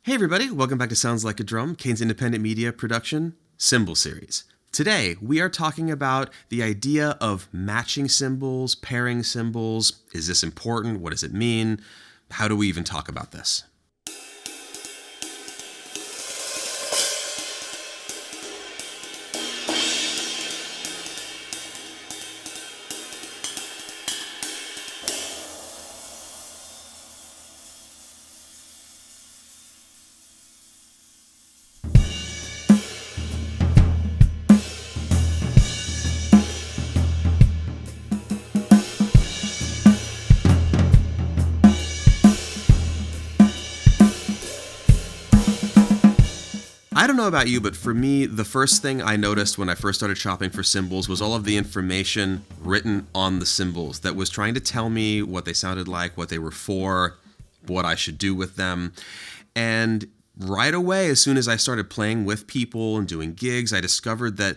Hey everybody, welcome back to Sounds Like a Drum, Kane's independent media production, Cymbal series. Today, we are talking about the idea of matching cymbals, pairing cymbals. Is this important? What does it mean? How do we even talk about this? I don't know about you, but for me, the first thing I noticed when I first started shopping for cymbals was all of the information written on the cymbals that was trying to tell me what they sounded like, what they were for, what I should do with them. And right away, as soon as I started playing with people and doing gigs, I discovered that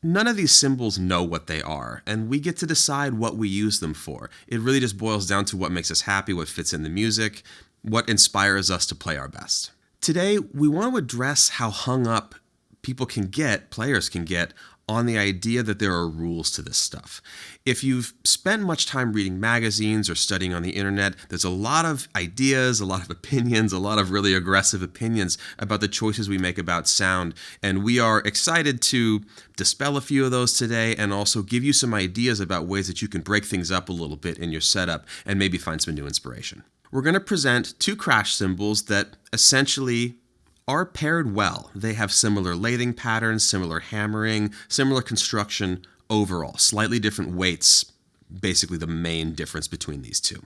none of these cymbals know what they are, and we get to decide what we use them for. It really just boils down to what makes us happy, what fits in the music, what inspires us to play our best. Today, we want to address how hung up players can get, on the idea that there are rules to this stuff. If you've spent much time reading magazines or studying on the internet, there's a lot of ideas, a lot of opinions, a lot of really aggressive opinions about the choices we make about sound, and we are excited to dispel a few of those today and also give you some ideas about ways that you can break things up a little bit in your setup and maybe find some new inspiration. We're going to present two crash cymbals that essentially are paired well. They have similar lathing patterns, similar hammering, similar construction overall. Slightly different weights, basically the main difference between these two.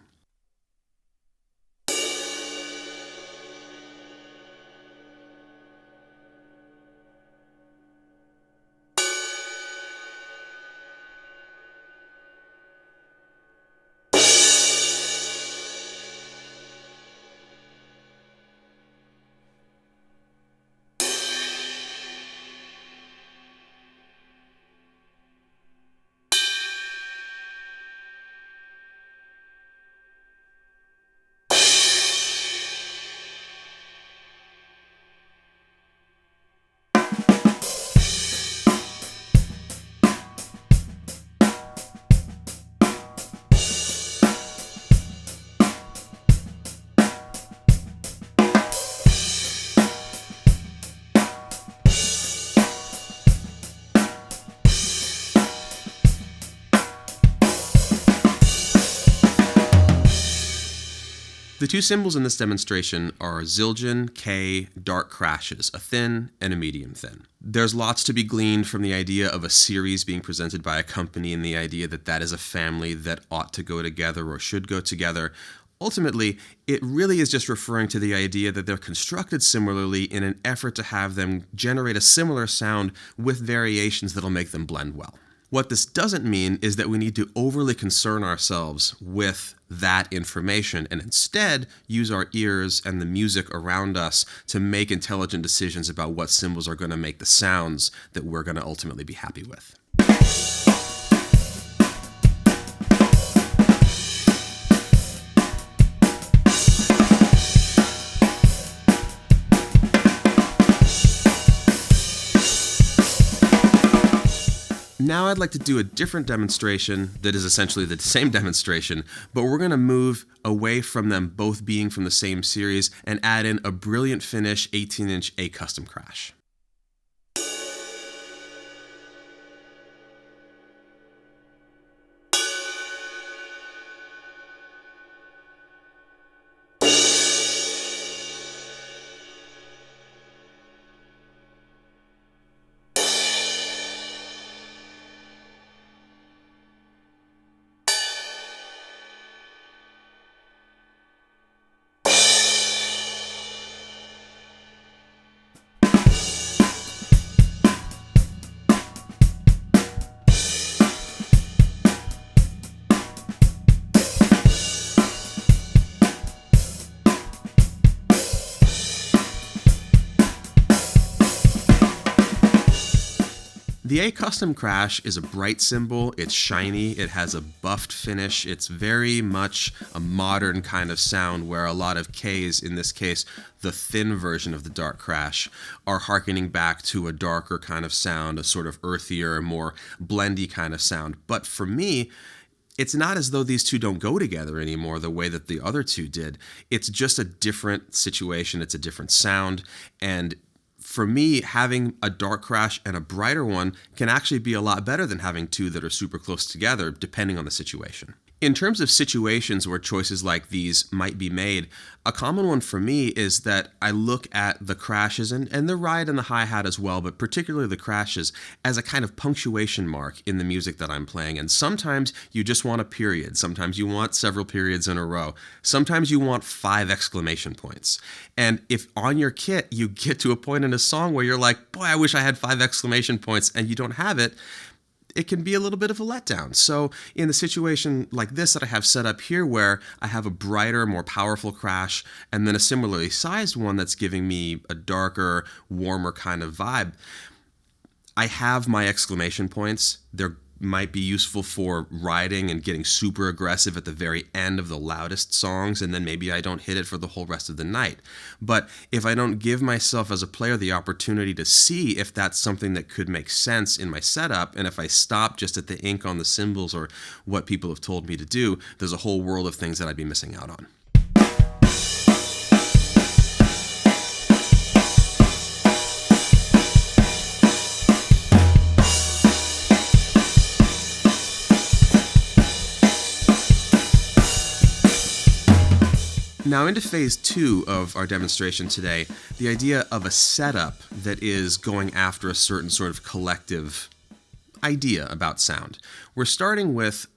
The two cymbals in this demonstration are Zildjian K dark crashes, a thin and a medium thin. There's lots to be gleaned from the idea of a series being presented by a company and the idea that that is a family that ought to go together or should go together. Ultimately, it really is just referring to the idea that they're constructed similarly in an effort to have them generate a similar sound with variations that'll make them blend well. What this doesn't mean is that we need to overly concern ourselves with that information and instead use our ears and the music around us to make intelligent decisions about what cymbals are going to make the sounds that we're going to ultimately be happy with. Now I'd like to do a different demonstration that is essentially the same demonstration, but we're going to move away from them both being from the same series and add in a brilliant finish 18-inch A custom crash. The A Custom Crash is a bright cymbal, it's shiny, it has a buffed finish, it's very much a modern kind of sound where a lot of Ks, in this case the thin version of the Dark Crash, are harkening back to a darker kind of sound, a sort of earthier, more blendy kind of sound. But for me, it's not as though these two don't go together anymore the way that the other two did. It's just a different situation, it's a different sound, and for me, having a dark crash and a brighter one can actually be a lot better than having two that are super close together, depending on the situation. In terms of situations where choices like these might be made, a common one for me is that I look at the crashes and the ride and the hi-hat as well, but particularly the crashes, as a kind of punctuation mark in the music that I'm playing. And sometimes you just want a period. Sometimes you want several periods in a row. Sometimes you want 5 exclamation points. And if on your kit you get to a point in a song where you're like, boy, I wish I had 5 exclamation points, and you don't have it, it can be a little bit of a letdown. So in the situation like this that I have set up here, where I have a brighter, more powerful crash, and then a similarly sized one that's giving me a darker, warmer kind of vibe, I have my exclamation points. They're might be useful for riding and getting super aggressive at the very end of the loudest songs, and then maybe I don't hit it for the whole rest of the night. But if I don't give myself as a player the opportunity to see if that's something that could make sense in my setup, and if I stop just at the ink on the cymbals or what people have told me to do, there's a whole world of things that I'd be missing out on. Now into phase 2 of our demonstration today, the idea of a setup that is going after a certain sort of collective idea about sound. We're starting with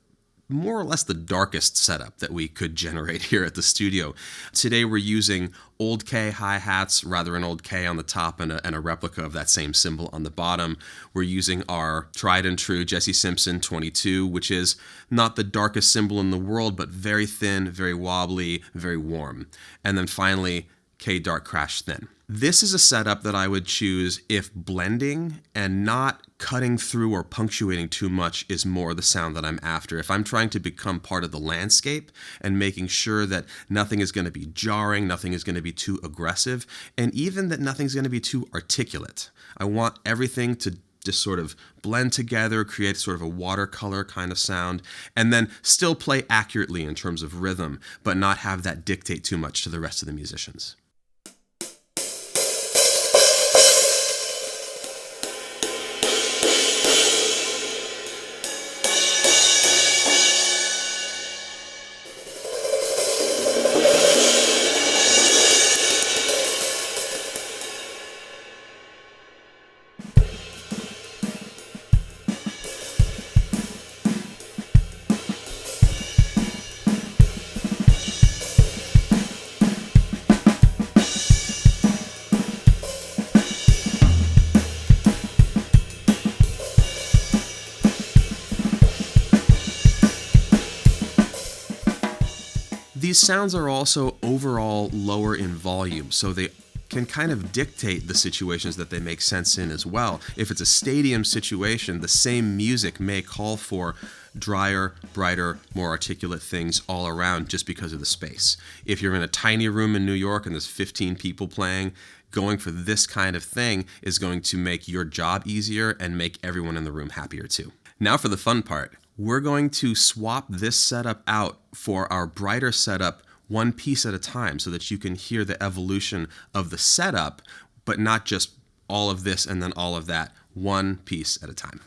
more or less the darkest setup that we could generate here at the studio. Today we're using old K hi-hats, rather an old K on the top and a replica of that same cymbal on the bottom. We're using our tried and true Jesse Simpson 22, which is not the darkest cymbal in the world, but very thin, very wobbly, very warm. And then finally, K Dark Crash Thin. This is a setup that I would choose if blending and not cutting through or punctuating too much is more the sound that I'm after. If I'm trying to become part of the landscape and making sure that nothing is going to be jarring, nothing is going to be too aggressive, and even that nothing's going to be too articulate. I want everything to just sort of blend together, create sort of a watercolor kind of sound, and then still play accurately in terms of rhythm, but not have that dictate too much to the rest of the musicians. These sounds are also overall lower in volume, so they can kind of dictate the situations that they make sense in as well. If it's a stadium situation, the same music may call for drier, brighter, more articulate things all around just because of the space. If you're in a tiny room in New York and there's 15 people playing, going for this kind of thing is going to make your job easier and make everyone in the room happier too. Now for the fun part. We're going to swap this setup out for our brighter setup one piece at a time so that you can hear the evolution of the setup, but not just all of this and then all of that, one piece at a time.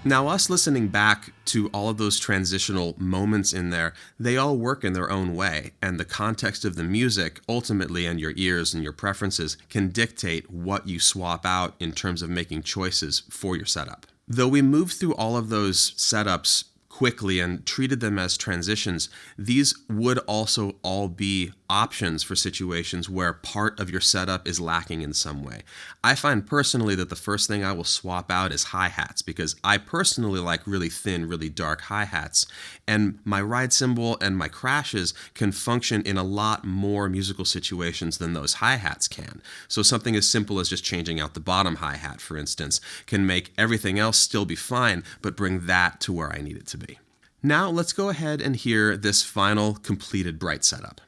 Now, us listening back to all of those transitional moments in there, they all work in their own way, and the context of the music, ultimately, and your ears and your preferences, can dictate what you swap out in terms of making choices for your setup. Though we moved through all of those setups quickly and treated them as transitions, these would also all be options for situations where part of your setup is lacking in some way. I find personally that the first thing I will swap out is hi-hats, because I personally like really thin, really dark hi-hats, and my ride cymbal and my crashes can function in a lot more musical situations than those hi-hats can. So something as simple as just changing out the bottom hi-hat, for instance, can make everything else still be fine, but bring that to where I need it to be. Now let's go ahead and hear this final completed Bright setup.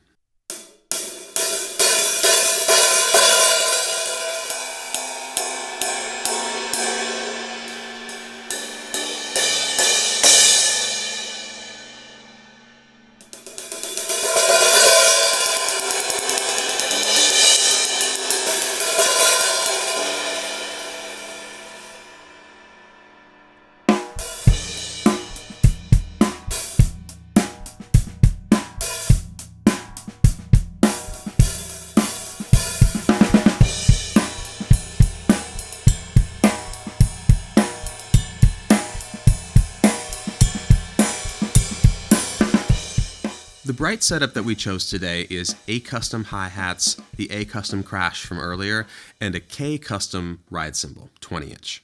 The Bright setup that we chose today is A custom hi-hats, the A custom crash from earlier, and a K custom ride cymbal, 20-inch.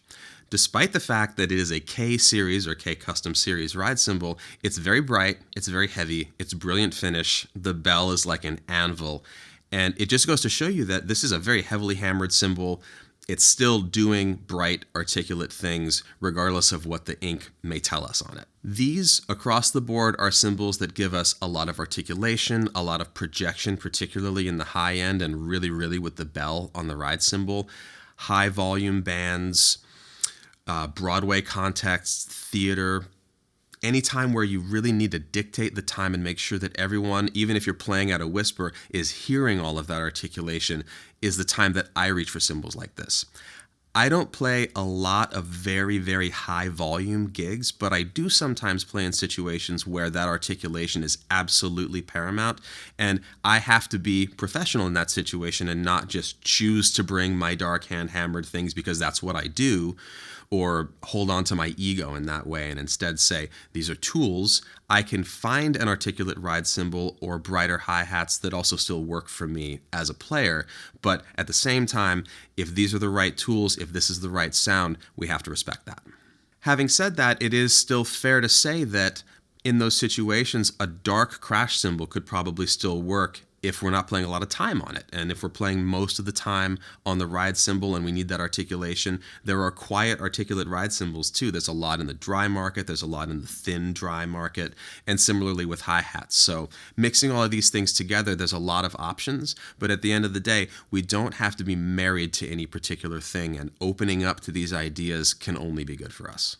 Despite the fact that it is a K series or K custom series ride cymbal, it's very bright, it's very heavy, it's brilliant finish, the bell is like an anvil, and it just goes to show you that this is a very heavily hammered cymbal. It's still doing bright, articulate things regardless of what the ink may tell us on it. These, across the board, are cymbals that give us a lot of articulation, a lot of projection, particularly in the high end and really with the bell on the ride cymbal, high volume bands, Broadway contexts, theater, any time where you really need to dictate the time and make sure that everyone, even if you're playing at a whisper, is hearing all of that articulation, is the time that I reach for cymbals like this. I don't play a lot of very high volume gigs, but I do sometimes play in situations where that articulation is absolutely paramount, and I have to be professional in that situation and not just choose to bring my dark hand hammered things because that's what I do, or hold on to my ego in that way and instead say, these are tools. I can find an articulate ride cymbal or brighter hi-hats that also still work for me as a player, but at the same time, if these are the right tools, if this is the right sound, we have to respect that. Having said that, it is still fair to say that in those situations, a dark crash cymbal could probably still work if we're not playing a lot of time on it. And if we're playing most of the time on the ride cymbal and we need that articulation, there are quiet articulate ride cymbals too. There's a lot in the dry market, there's a lot in the thin dry market, and similarly with hi-hats. So mixing all of these things together, there's a lot of options, but at the end of the day, we don't have to be married to any particular thing, and opening up to these ideas can only be good for us.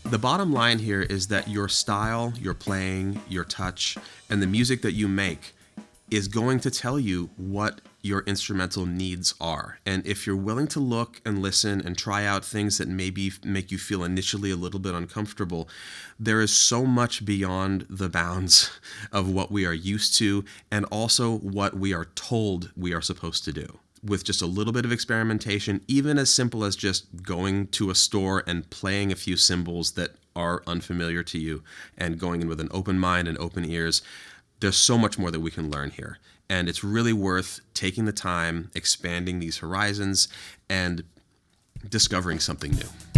The bottom line here is that your style, your playing, your touch, and the music that you make is going to tell you what your instrumental needs are. And if you're willing to look and listen and try out things that maybe make you feel initially a little bit uncomfortable, there is so much beyond the bounds of what we are used to and also what we are told we are supposed to do. With just a little bit of experimentation, even as simple as just going to a store and playing a few cymbals that are unfamiliar to you and going in with an open mind and open ears, there's so much more that we can learn here. And it's really worth taking the time, expanding these horizons, and discovering something new.